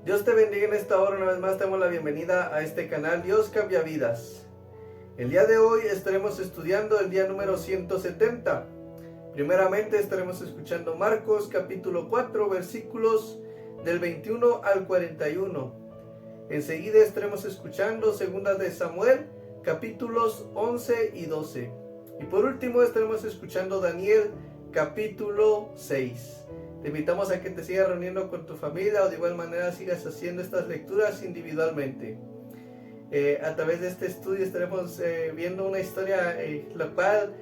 Dios te bendiga en esta hora. Una vez más te damos la bienvenida a este canal Dios Cambia Vidas. El día de hoy estaremos estudiando el día número 170. Primeramente estaremos escuchando Marcos capítulo 4 versículos del 21 al 41. Enseguida estaremos escuchando Segunda de Samuel capítulos 11 y 12. Y por último estaremos escuchando Daniel capítulo 6. Te invitamos a que te sigas reuniendo con tu familia o de igual manera sigas haciendo estas lecturas individualmente. A través de este estudio estaremos viendo una historia la cual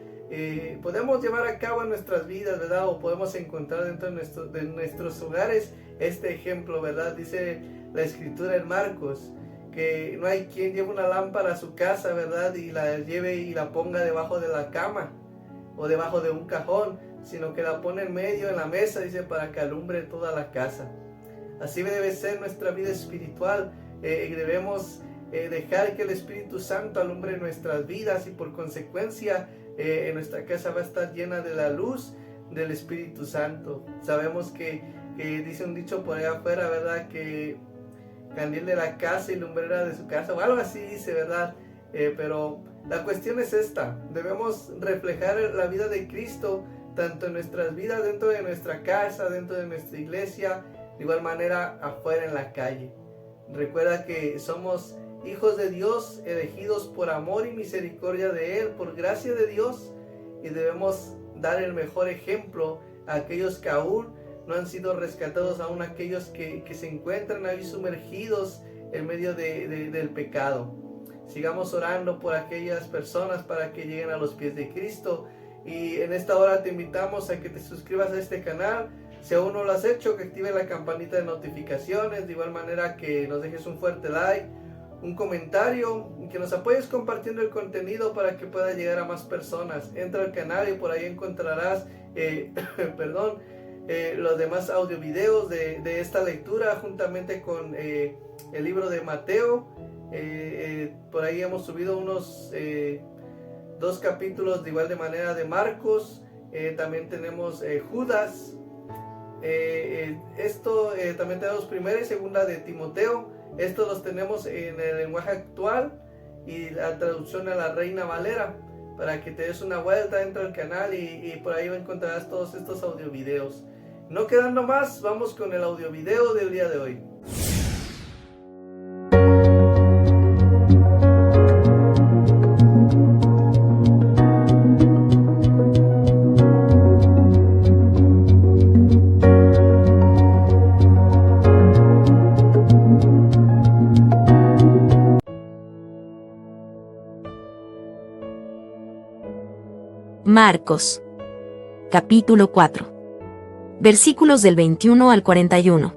podemos llevar a cabo en nuestras vidas, ¿verdad? O podemos encontrar dentro de nuestros hogares este ejemplo, ¿verdad? Dice la escritura en Marcos que no hay quien lleve una lámpara a su casa, ¿verdad? Y la lleve y la ponga debajo de la cama o debajo de un cajón, sino que la pone en medio, en la mesa, dice, para que alumbre toda la casa. Así debe ser nuestra vida espiritual. Debemos dejar que el Espíritu Santo alumbre nuestras vidas y por consecuencia en nuestra casa va a estar llena de la luz del Espíritu Santo. Sabemos que dice un dicho por allá afuera, ¿verdad? Que candil de la casa y lumbrera de su casa, o algo así dice, ¿verdad? Pero la cuestión es esta: debemos reflejar la vida de Cristo tanto en nuestras vidas, dentro de nuestra casa, dentro de nuestra iglesia, de igual manera afuera en la calle. Recuerda que somos hijos de Dios, elegidos por amor y misericordia de Él, por gracia de Dios, y debemos dar el mejor ejemplo a aquellos que aún no han sido rescatados, aún aquellos que se encuentran ahí sumergidos en medio del pecado. Sigamos orando por aquellas personas para que lleguen a los pies de Cristo. Y en esta hora te invitamos a que te suscribas a este canal. Si aún no lo has hecho, que active la campanita de notificaciones. De igual manera que nos dejes un fuerte like, un comentario, y que nos apoyes compartiendo el contenido para que pueda llegar a más personas. Entra al canal y por ahí encontrarás los demás audio videos de esta lectura, juntamente con el libro de Mateo. Por ahí hemos subido unos 2 capítulos de igual de manera de Marcos. También tenemos Judas. También tenemos primera y segunda de Timoteo. Estos los tenemos en el lenguaje actual y la traducción a la Reina Valera, para que te des una vuelta, entra al canal y por ahí encontrarás todos estos audio videos. No quedando más, vamos con el audio video del día de hoy. Marcos, capítulo 4, versículos del 21 al 41.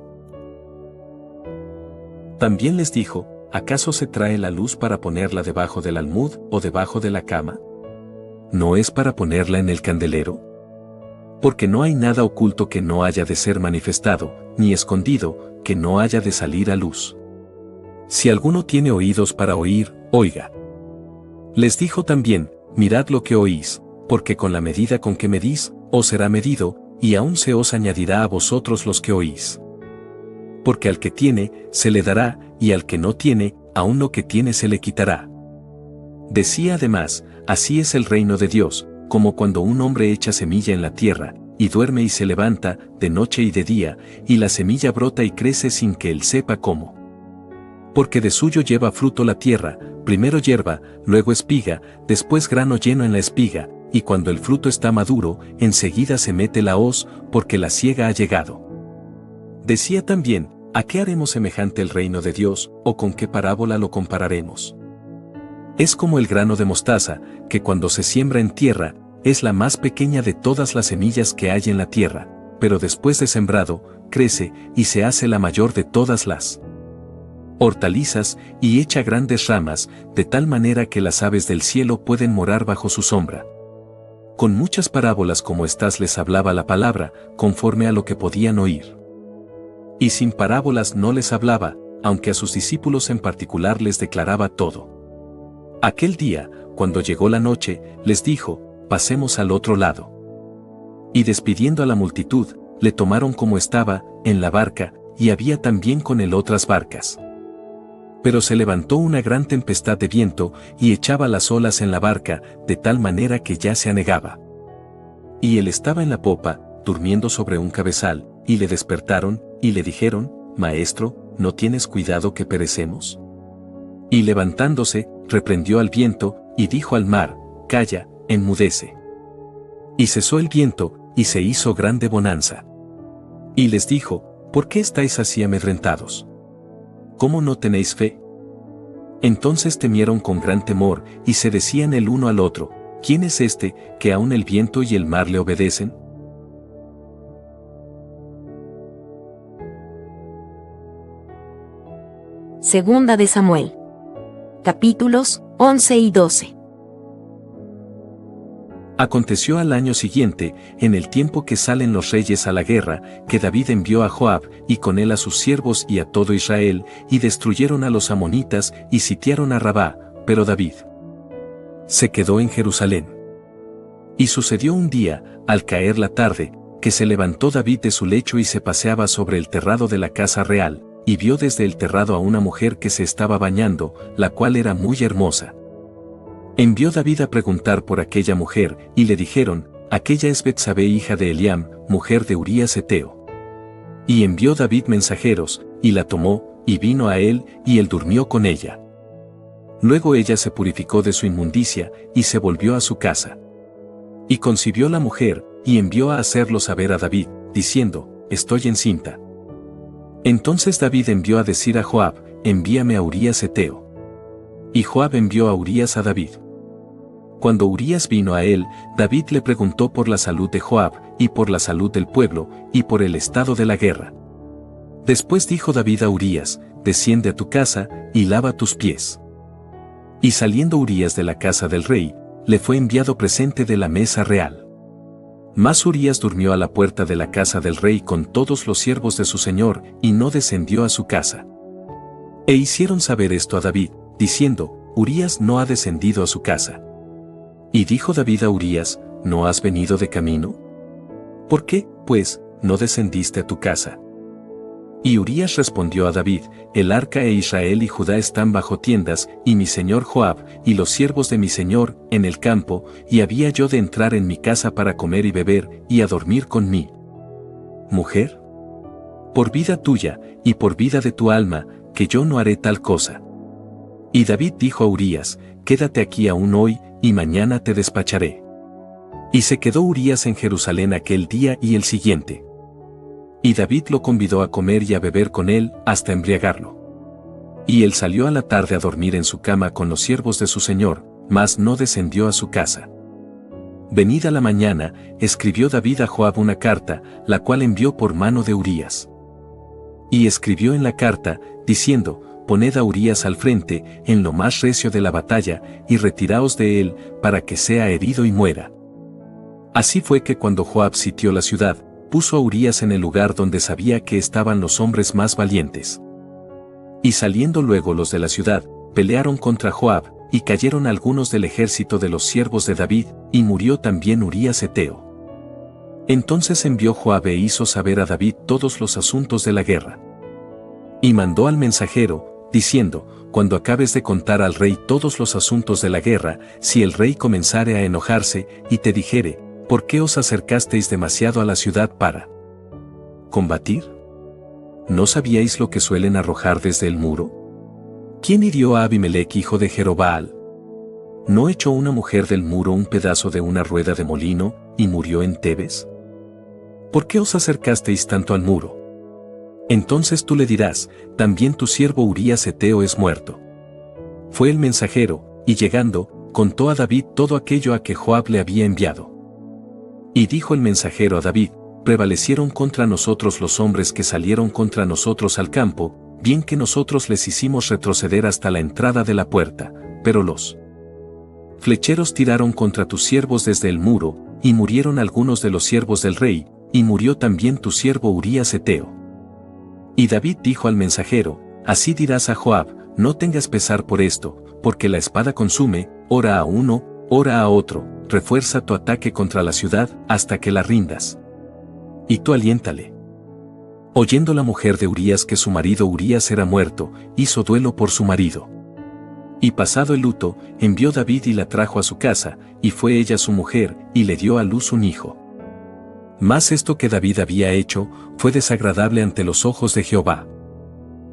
También les dijo: ¿acaso se trae la luz para ponerla debajo del almud o debajo de la cama? ¿No es para ponerla en el candelero? Porque no hay nada oculto que no haya de ser manifestado, ni escondido que no haya de salir a luz. Si alguno tiene oídos para oír, oiga. Les dijo también: mirad lo que oís, porque con la medida con que medís, os será medido, y aún se os añadirá a vosotros los que oís. Porque al que tiene, se le dará, y al que no tiene, aún lo que tiene se le quitará. Decía además: así es el reino de Dios, como cuando un hombre echa semilla en la tierra, y duerme y se levanta, de noche y de día, y la semilla brota y crece sin que él sepa cómo. Porque de suyo lleva fruto la tierra, primero hierba, luego espiga, después grano lleno en la espiga, y cuando el fruto está maduro, enseguida se mete la hoz, porque la siega ha llegado. Decía también: ¿a qué haremos semejante el reino de Dios, o con qué parábola lo compararemos? Es como el grano de mostaza, que cuando se siembra en tierra, es la más pequeña de todas las semillas que hay en la tierra, pero después de sembrado, crece, y se hace la mayor de todas las hortalizas, y echa grandes ramas, de tal manera que las aves del cielo pueden morar bajo su sombra. Con muchas parábolas como estas les hablaba la palabra, conforme a lo que podían oír. Y sin parábolas no les hablaba, aunque a sus discípulos en particular les declaraba todo. Aquel día, cuando llegó la noche, les dijo: pasemos al otro lado. Y despidiendo a la multitud, le tomaron como estaba, en la barca, y había también con él otras barcas. Pero se levantó una gran tempestad de viento, y echaba las olas en la barca, de tal manera que ya se anegaba. Y él estaba en la popa, durmiendo sobre un cabezal, y le despertaron, y le dijeron: Maestro, ¿no tienes cuidado que perecemos? Y levantándose, reprendió al viento, y dijo al mar: Calla, enmudece. Y cesó el viento, y se hizo grande bonanza. Y les dijo: ¿Por qué estáis así amedrentados? ¿Cómo no tenéis fe? Entonces temieron con gran temor, y se decían el uno al otro: ¿Quién es este, que aun el viento y el mar le obedecen? Segunda de Samuel. Capítulos 11 y 12. Aconteció al año siguiente, en el tiempo que salen los reyes a la guerra, que David envió a Joab, y con él a sus siervos y a todo Israel, y destruyeron a los amonitas, y sitiaron a Rabá, pero David se quedó en Jerusalén. Y sucedió un día, al caer la tarde, que se levantó David de su lecho y se paseaba sobre el terrado de la casa real, y vio desde el terrado a una mujer que se estaba bañando, la cual era muy hermosa. Envió David a preguntar por aquella mujer, y le dijeron: Aquella es Betsabé hija de Eliam, mujer de Urías Heteo. Y envió David mensajeros, y la tomó, y vino a él, y él durmió con ella. Luego ella se purificó de su inmundicia, y se volvió a su casa. Y concibió la mujer, y envió a hacerlo saber a David, diciendo: Estoy encinta. Entonces David envió a decir a Joab: Envíame a Urías Heteo. Y Joab envió a Urías a David. Cuando Urías vino a él, David le preguntó por la salud de Joab, y por la salud del pueblo, y por el estado de la guerra. Después dijo David a Urías: Desciende a tu casa, y lava tus pies. Y saliendo Urías de la casa del rey, le fue enviado presente de la mesa real. Mas Urías durmió a la puerta de la casa del rey con todos los siervos de su señor, y no descendió a su casa. E hicieron saber esto a David, diciendo: Urías no ha descendido a su casa. Y dijo David a Urías: ¿No has venido de camino? ¿Por qué, pues, no descendiste a tu casa? Y Urías respondió a David: El arca e Israel y Judá están bajo tiendas, y mi señor Joab, y los siervos de mi señor, en el campo, y había yo de entrar en mi casa para comer y beber, y a dormir con mi mujer. Por vida tuya, y por vida de tu alma, que yo no haré tal cosa. Y David dijo a Urías: Quédate aquí aún hoy, y mañana te despacharé. Y se quedó Urías en Jerusalén aquel día y el siguiente. Y David lo convidó a comer y a beber con él, hasta embriagarlo. Y él salió a la tarde a dormir en su cama con los siervos de su señor, mas no descendió a su casa. Venida la mañana, escribió David a Joab una carta, la cual envió por mano de Urías. Y escribió en la carta, diciendo: Poned a Urías al frente, en lo más recio de la batalla, y retiraos de él, para que sea herido y muera. Así fue que cuando Joab sitió la ciudad, puso a Urías en el lugar donde sabía que estaban los hombres más valientes. Y saliendo luego los de la ciudad, pelearon contra Joab, y cayeron algunos del ejército de los siervos de David, y murió también Urías Heteo. Entonces envió Joab e hizo saber a David todos los asuntos de la guerra. Y mandó al mensajero, diciendo: Cuando acabes de contar al rey todos los asuntos de la guerra, si el rey comenzare a enojarse, y te dijere: ¿Por qué os acercasteis demasiado a la ciudad para combatir? ¿No sabíais lo que suelen arrojar desde el muro? ¿Quién hirió a Abimelech hijo de Jerobaal? ¿No echó una mujer del muro un pedazo de una rueda de molino, y murió en Tebes? ¿Por qué os acercasteis tanto al muro? Entonces tú le dirás: También tu siervo Urías Heteo es muerto. Fue el mensajero, y llegando, contó a David todo aquello a que Joab le había enviado. Y dijo el mensajero a David: Prevalecieron contra nosotros los hombres que salieron contra nosotros al campo, bien que nosotros les hicimos retroceder hasta la entrada de la puerta, pero los flecheros tiraron contra tus siervos desde el muro, y murieron algunos de los siervos del rey, y murió también tu siervo Urías Heteo. Y David dijo al mensajero: Así dirás a Joab: No tengas pesar por esto, porque la espada consume, ora a uno, ora a otro, refuerza tu ataque contra la ciudad hasta que la rindas. Y tú aliéntale. Oyendo la mujer de Urías que su marido Urías era muerto, hizo duelo por su marido. Y pasado el luto, envió David y la trajo a su casa, y fue ella su mujer, y le dio a luz un hijo. Mas esto que David había hecho, fue desagradable ante los ojos de Jehová.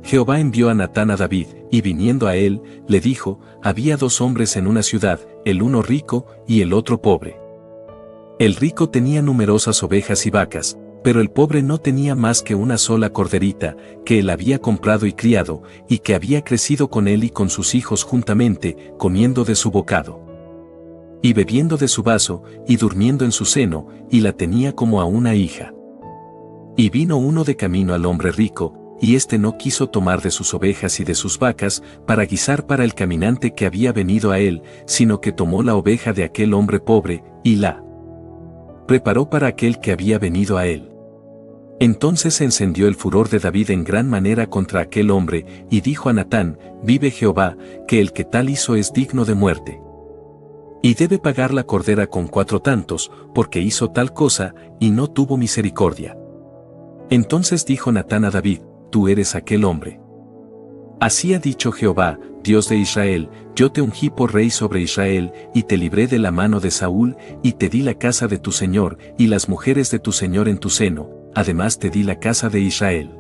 Jehová envió a Natán a David, y viniendo a él, le dijo, había 2 hombres en una ciudad, el uno rico, y el otro pobre. El rico tenía numerosas ovejas y vacas, pero el pobre no tenía más que una sola corderita, que él había comprado y criado, y que había crecido con él y con sus hijos juntamente, comiendo de su bocado, y bebiendo de su vaso, y durmiendo en su seno, y la tenía como a una hija. Y vino uno de camino al hombre rico, y éste no quiso tomar de sus ovejas y de sus vacas, para guisar para el caminante que había venido a él, sino que tomó la oveja de aquel hombre pobre, y la preparó para aquel que había venido a él. Entonces se encendió el furor de David en gran manera contra aquel hombre, y dijo a Natán, vive Jehová, que el que tal hizo es digno de muerte. Y debe pagar la cordera con 4 tantos, porque hizo tal cosa, y no tuvo misericordia. Entonces dijo Natán a David, tú eres aquel hombre. Así ha dicho Jehová, Dios de Israel, yo te ungí por rey sobre Israel, y te libré de la mano de Saúl, y te di la casa de tu señor, y las mujeres de tu señor en tu seno, además te di la casa de Israel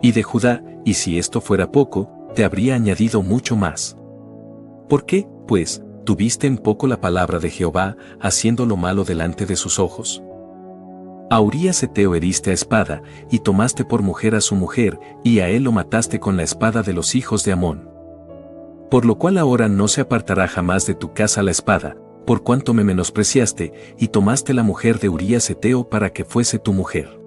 y de Judá, y si esto fuera poco, te habría añadido mucho más. ¿Por qué, pues, tuviste en poco la palabra de Jehová, haciendo lo malo delante de sus ojos? A Urías Heteo heriste a espada, y tomaste por mujer a su mujer, y a él lo mataste con la espada de los hijos de Amón. Por lo cual ahora no se apartará jamás de tu casa la espada, por cuanto me menospreciaste, y tomaste la mujer de Urías Heteo para que fuese tu mujer.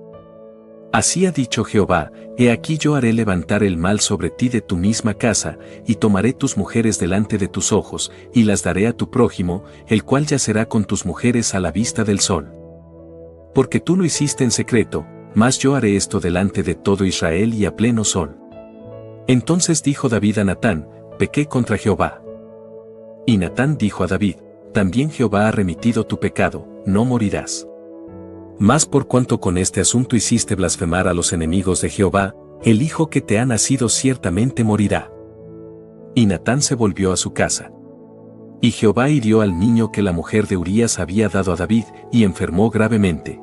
Así ha dicho Jehová, he aquí yo haré levantar el mal sobre ti de tu misma casa, y tomaré tus mujeres delante de tus ojos, y las daré a tu prójimo, el cual yacerá con tus mujeres a la vista del sol. Porque tú lo hiciste en secreto, mas yo haré esto delante de todo Israel y a pleno sol. Entonces dijo David a Natán, pequé contra Jehová. Y Natán dijo a David, también Jehová ha remitido tu pecado, no morirás. Mas por cuanto con este asunto hiciste blasfemar a los enemigos de Jehová, el hijo que te ha nacido ciertamente morirá. Y Natán se volvió a su casa. Y Jehová hirió al niño que la mujer de Urías había dado a David, y enfermó gravemente.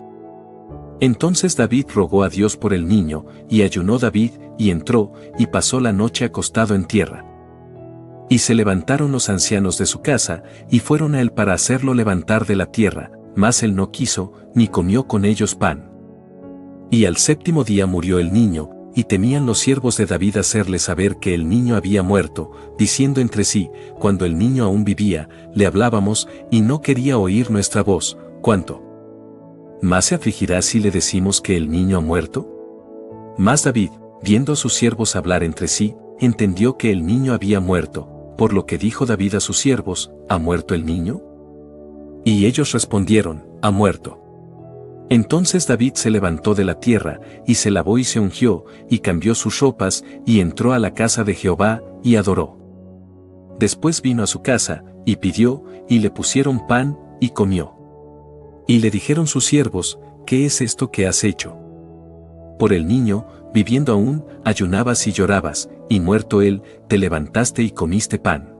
Entonces David rogó a Dios por el niño, y ayunó David, y entró, y pasó la noche acostado en tierra. Y se levantaron los ancianos de su casa, y fueron a él para hacerlo levantar de la tierra, mas él no quiso, ni comió con ellos pan. Y al 7º día murió el niño, y temían los siervos de David hacerle saber que el niño había muerto, diciendo entre sí, cuando el niño aún vivía, le hablábamos, y no quería oír nuestra voz, ¿cuánto más se afligirá si le decimos que el niño ha muerto? Mas David, viendo a sus siervos hablar entre sí, entendió que el niño había muerto, por lo que dijo David a sus siervos, ¿ha muerto el niño? Y ellos respondieron, ha muerto. Entonces David se levantó de la tierra, y se lavó y se ungió, y cambió sus ropas, y entró a la casa de Jehová, y adoró. Después vino a su casa, y pidió, y le pusieron pan, y comió. Y le dijeron sus siervos, ¿qué es esto que has hecho? Por el niño, viviendo aún, ayunabas y llorabas, y muerto él, te levantaste y comiste pan.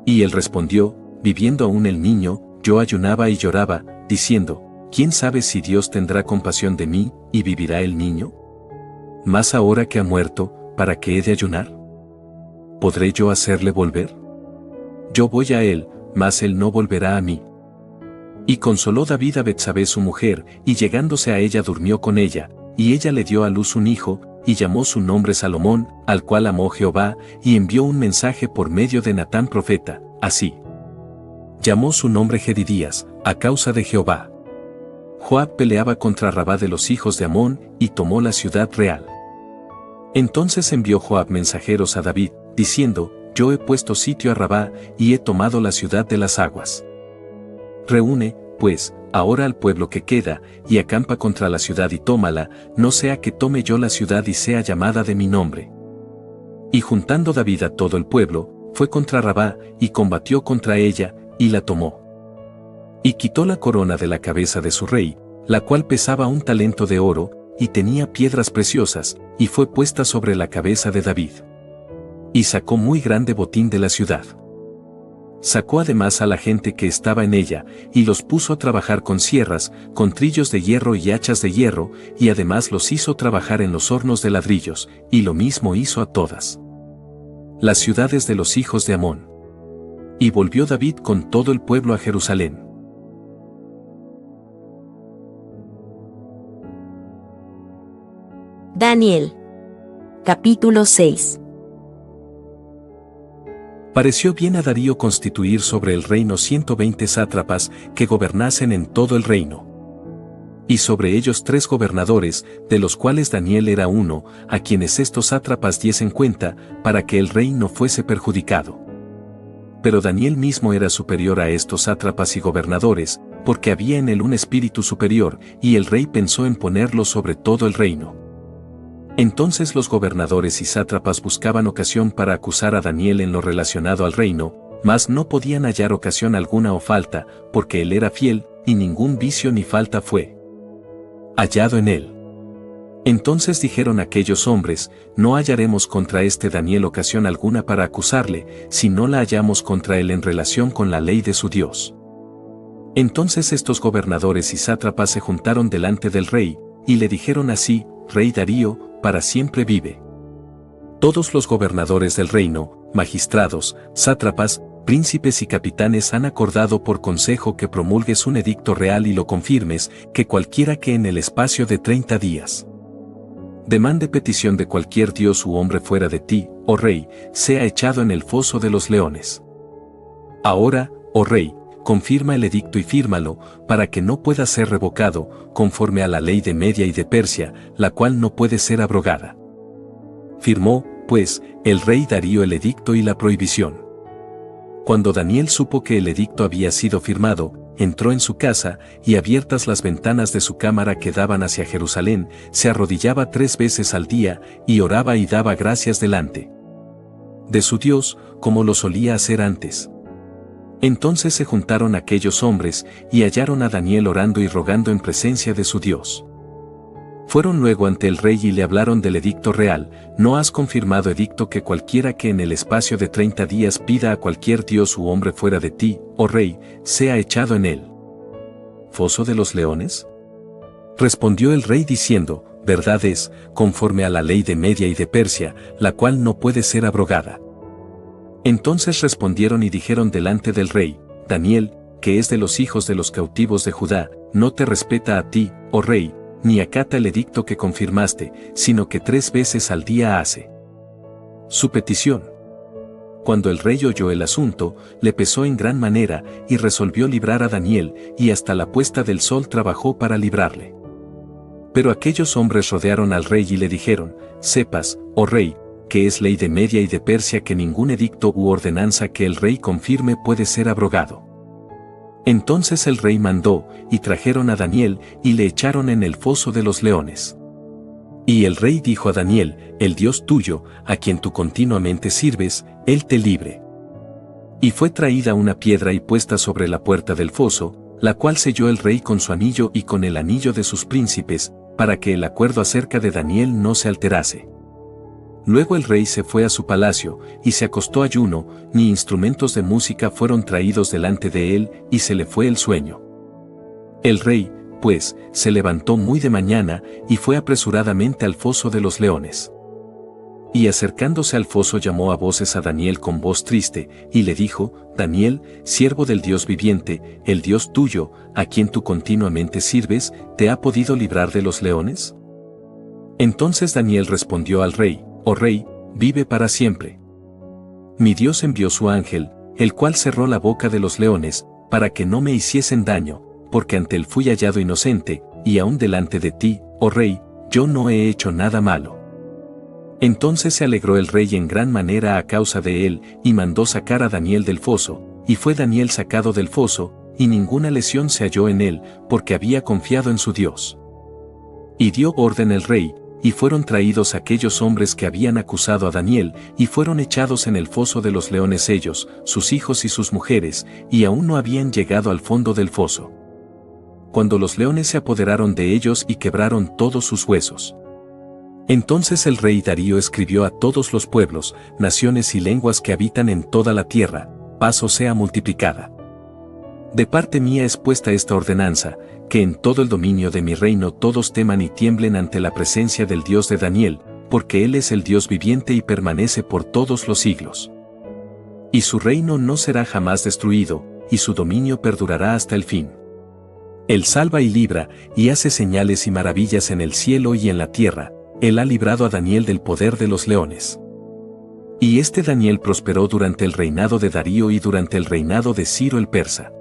Y él respondió, viviendo aún el niño, yo ayunaba y lloraba, diciendo, ¿quién sabe si Dios tendrá compasión de mí, y vivirá el niño? Mas ahora que ha muerto, ¿para qué he de ayunar? ¿Podré yo hacerle volver? Yo voy a él, mas él no volverá a mí. Y consoló David a Betsabé su mujer, y llegándose a ella durmió con ella, y ella le dio a luz un hijo, y llamó su nombre Salomón, al cual amó Jehová, y envió un mensaje por medio de Natán profeta, así. Llamó su nombre Jedidías, a causa de Jehová. Joab peleaba contra Rabá de los hijos de Amón, y tomó la ciudad real. Entonces envió Joab mensajeros a David, diciendo, yo he puesto sitio a Rabá, y he tomado la ciudad de las aguas. Reúne, pues, ahora al pueblo que queda, y acampa contra la ciudad y tómala, no sea que tome yo la ciudad y sea llamada de mi nombre. Y juntando David a todo el pueblo, fue contra Rabá, y combatió contra ella, y la tomó. Y quitó la corona de la cabeza de su rey, la cual pesaba 1 talento de oro, y tenía piedras preciosas, y fue puesta sobre la cabeza de David. Y sacó muy grande botín de la ciudad. Sacó además a la gente que estaba en ella, y los puso a trabajar con sierras, con trillos de hierro y hachas de hierro, y además los hizo trabajar en los hornos de ladrillos, y lo mismo hizo a todas las ciudades de los hijos de Amón. Y volvió David con todo el pueblo a Jerusalén. Daniel. Capítulo 6. Pareció bien a Darío constituir sobre el reino 120 sátrapas que gobernasen en todo el reino. Y sobre ellos 3 gobernadores, de los cuales Daniel era uno, a quienes estos sátrapas diesen cuenta, para que el rey no fuese perjudicado. Pero Daniel mismo era superior a estos sátrapas y gobernadores, porque había en él un espíritu superior, y el rey pensó en ponerlo sobre todo el reino. Entonces los gobernadores y sátrapas buscaban ocasión para acusar a Daniel en lo relacionado al reino, mas no podían hallar ocasión alguna o falta, porque él era fiel, y ningún vicio ni falta fue hallado en él. Entonces dijeron aquellos hombres: no hallaremos contra este Daniel ocasión alguna para acusarle, si no la hallamos contra él en relación con la ley de su Dios. Entonces estos gobernadores y sátrapas se juntaron delante del rey, y le dijeron así: Rey Darío, para siempre vive. Todos los gobernadores del reino, magistrados, sátrapas, príncipes y capitanes han acordado por consejo que promulgues un edicto real y lo confirmes, que cualquiera que en el espacio de 30 días demande petición de cualquier dios u hombre fuera de ti, oh rey, sea echado en el foso de los leones. Ahora, oh rey, confirma el edicto y fírmalo, para que no pueda ser revocado, conforme a la ley de Media y de Persia, la cual no puede ser abrogada. Firmó, pues, el rey Darío el edicto y la prohibición. Cuando Daniel supo que el edicto había sido firmado, entró en su casa, y abiertas las ventanas de su cámara que daban hacia Jerusalén, se arrodillaba 3 veces al día, y oraba y daba gracias delante de su Dios, como lo solía hacer antes. Entonces se juntaron aquellos hombres, y hallaron a Daniel orando y rogando en presencia de su Dios. Fueron luego ante el rey y le hablaron del edicto real: ¿no has confirmado edicto que cualquiera que en el espacio de 30 días pida a cualquier dios u hombre fuera de ti, oh rey, sea echado en él foso de los leones? Respondió el rey diciendo: verdad es, conforme a la ley de Media y de Persia, la cual no puede ser abrogada. Entonces respondieron y dijeron delante del rey: Daniel, que es de los hijos de los cautivos de Judá, no te respeta a ti, oh rey, ni acata el edicto que confirmaste, sino que 3 veces al día hace su petición. Cuando el rey oyó el asunto, le pesó en gran manera, y resolvió librar a Daniel, y hasta la puesta del sol trabajó para librarle. Pero aquellos hombres rodearon al rey y le dijeron: sepas, oh rey, que es ley de Media y de Persia que ningún edicto u ordenanza que el rey confirme puede ser abrogado. Entonces el rey mandó, y trajeron a Daniel, y le echaron en el foso de los leones. Y el rey dijo a Daniel: el Dios tuyo, a quien tú continuamente sirves, él te libre. Y fue traída una piedra y puesta sobre la puerta del foso, la cual selló el rey con su anillo y con el anillo de sus príncipes, para que el acuerdo acerca de Daniel no se alterase. Luego el rey se fue a su palacio, y se acostó ayuno, ni instrumentos de música fueron traídos delante de él, y se le fue el sueño. El rey, pues, se levantó muy de mañana, y fue apresuradamente al foso de los leones. Y acercándose al foso llamó a voces a Daniel con voz triste, y le dijo: Daniel, siervo del Dios viviente, el Dios tuyo, a quien tú continuamente sirves, ¿te ha podido librar de los leones? Entonces Daniel respondió al rey: oh rey, vive para siempre. Mi Dios envió su ángel, el cual cerró la boca de los leones, para que no me hiciesen daño, porque ante él fui hallado inocente, y aún delante de ti, oh rey, yo no he hecho nada malo. Entonces se alegró el rey en gran manera a causa de él, y mandó sacar a Daniel del foso, y fue Daniel sacado del foso, y ninguna lesión se halló en él, porque había confiado en su Dios. Y dio orden el rey, y fueron traídos aquellos hombres que habían acusado a Daniel, y fueron echados en el foso de los leones ellos, sus hijos y sus mujeres, y aún no habían llegado al fondo del foso. cuando los leones se apoderaron de ellos y quebraron todos sus huesos. Entonces el rey Darío escribió a todos los pueblos, naciones y lenguas que habitan en toda la tierra: paz os sea multiplicada. De parte mía es puesta esta ordenanza, que en todo el dominio de mi reino todos teman y tiemblen ante la presencia del Dios de Daniel, porque Él es el Dios viviente y permanece por todos los siglos. Y su reino no será jamás destruido, y su dominio perdurará hasta el fin. Él salva y libra, y hace señales y maravillas en el cielo y en la tierra. Él ha librado a Daniel del poder de los leones. Y este Daniel prosperó durante el reinado de Darío y durante el reinado de Ciro el persa.